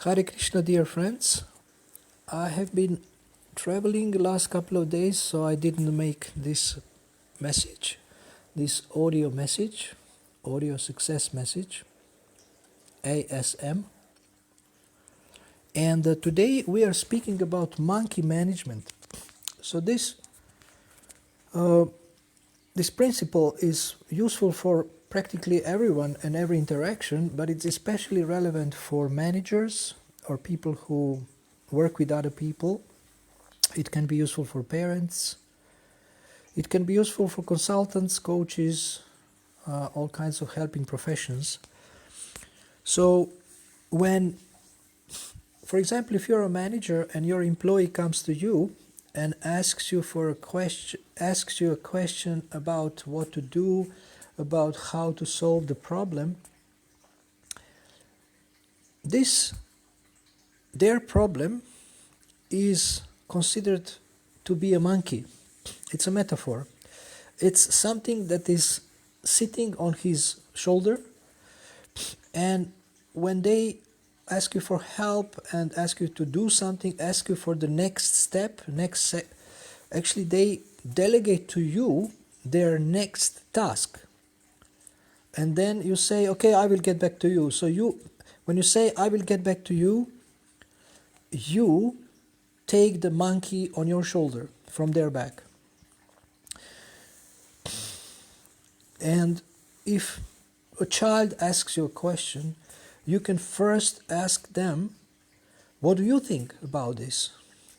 Hare Krishna, dear friends. I have been traveling the last couple of days, so I didn't make this message, this audio message, audio success message, ASM. And today we are speaking about monkey management. So this principle is useful for practically everyone and every interaction, but it's especially relevant for managers or people who work with other people. It can be useful for parents. It can be useful for consultants, coaches, all kinds of helping professions. So when, for example, if you're a manager and your employee comes to you and asks you a question about what to do, about how to solve the problem, their problem is considered to be a monkey. It's a metaphor. It's something that is sitting on his shoulder, and when they ask you for help and ask you to do something, ask you for the next step, actually they delegate to you their next task. And then you say, okay, I will get back to you. So when you say, I will get back to you, you take the monkey on your shoulder from their back. And if a child asks you a question, you can first ask them, what do you think about this?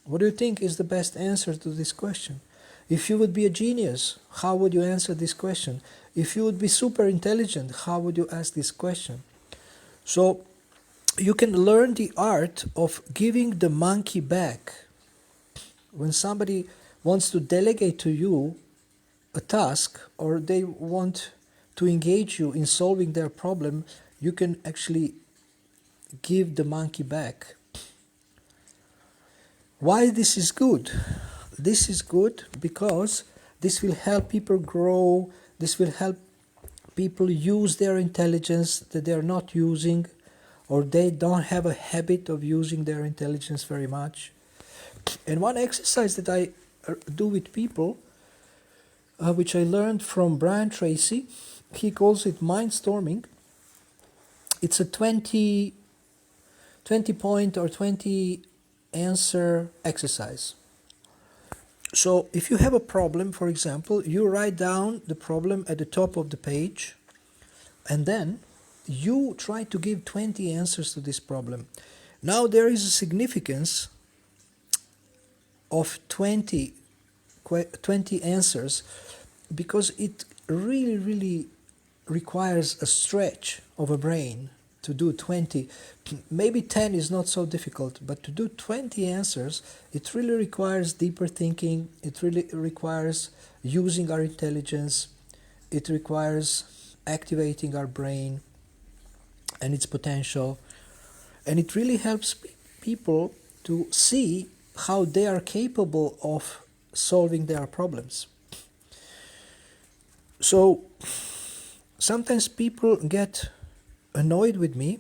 What do you think is the best answer to this question? If you would be a genius, how would you answer this question? If you would be super intelligent, how would you ask this question? So you can learn the art of giving the monkey back. When somebody wants to delegate to you a task, or they want to engage you in solving their problem, you can actually give the monkey back. Why this is good? This is good because this will help people grow. This will help people use their intelligence that they are not using, or they don't have a habit of using their intelligence very much. And one exercise that I do with people, which I learned from Brian Tracy, he calls it mindstorming. It's a 20 point or 20 answer exercise. So if you have a problem, for example, you write down the problem at the top of the page, and then you try to give 20 answers to this problem. Now there is a significance of 20 answers, because it really requires a stretch of a brain to do 20. Maybe 10 is not so difficult, but to do 20 answers, it really requires deeper thinking. It really requires using our intelligence. It requires activating our brain and its potential. And it really helps people to see how they are capable of solving their problems. So sometimes people get annoyed with me,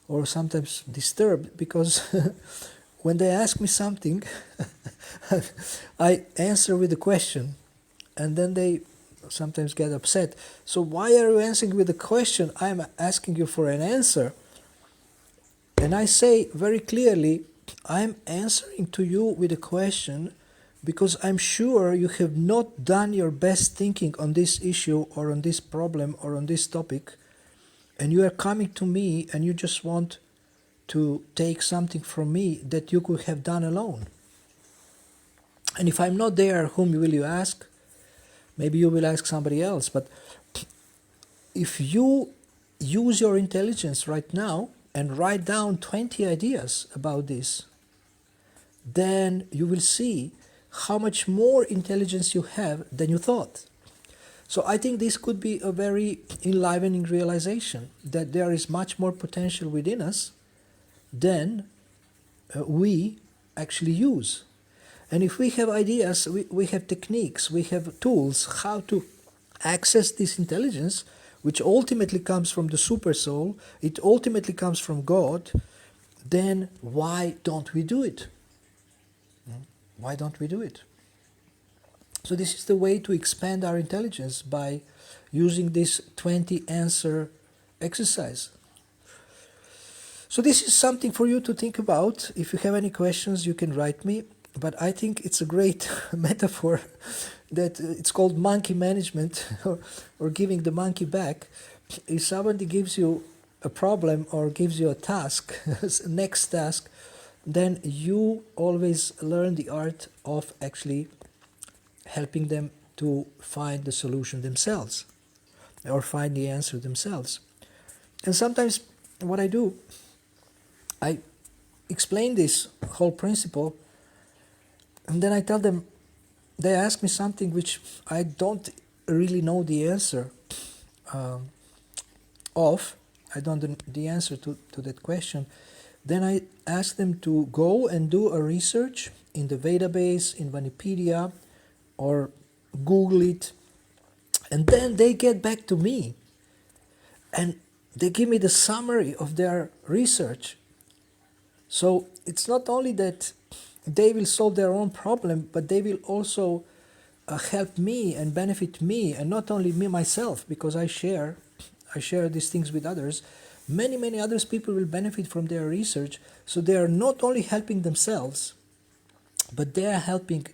or sometimes disturbed, because when they ask me something, I answer with a question, and then they sometimes get upset. So why are you answering with a question? I'm asking you for an answer. And I say very clearly, I'm answering to you with a question because I'm sure you have not done your best thinking on this issue or on this problem or on this topic, and you are coming to me and you just want to take something from me that you could have done alone. And if I'm not there, whom will you ask? Maybe you will ask somebody else. But if you use your intelligence right now and write down 20 ideas about this, then you will see how much more intelligence you have than you thought. So I think this could be a very enlivening realization, that there is much more potential within us than we actually use. And if we have ideas, we have techniques, we have tools how to access this intelligence, which ultimately comes from the super soul, it ultimately comes from God, then why don't we do it? Why don't we do it? So this is the way to expand our intelligence, by using this 20 answer exercise. So this is something for you to think about. If you have any questions, you can write me. But I think it's a great metaphor that it's called monkey management, or giving the monkey back. If somebody gives you a problem or gives you a task, next task, then you always learn the art of actually helping them to find the solution themselves, or find the answer themselves. And sometimes what I do, I explain this whole principle, and then I tell them, they ask me something which I don't really know the answer of. I don't know the answer to that question. Then I ask them to go and do a research in the database, in Wikipedia, or Google it, and then they get back to me and they give me the summary of their research. So it's not only that they will solve their own problem, but they will also help me and benefit me, and not only me myself, because I share these things with others. Many others people will benefit from their research. So they are not only helping themselves, but they are helping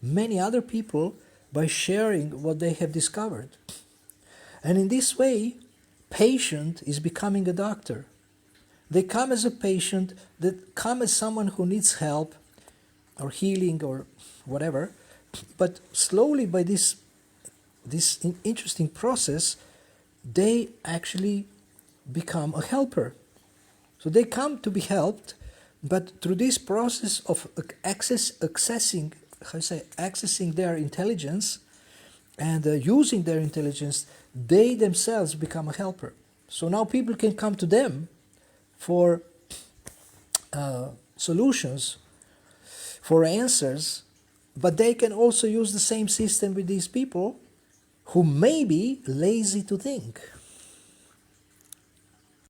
many other people by sharing what they have discovered. And in this way, patient is becoming a doctor. They come as a patient, they come as someone who needs help or healing or whatever, but slowly by this interesting process, they actually become a helper. So they come to be helped, but through this process of accessing their intelligence and using their intelligence, they themselves become a helper. So now people can come to them for solutions, for answers, but they can also use the same system with these people who may be lazy to think.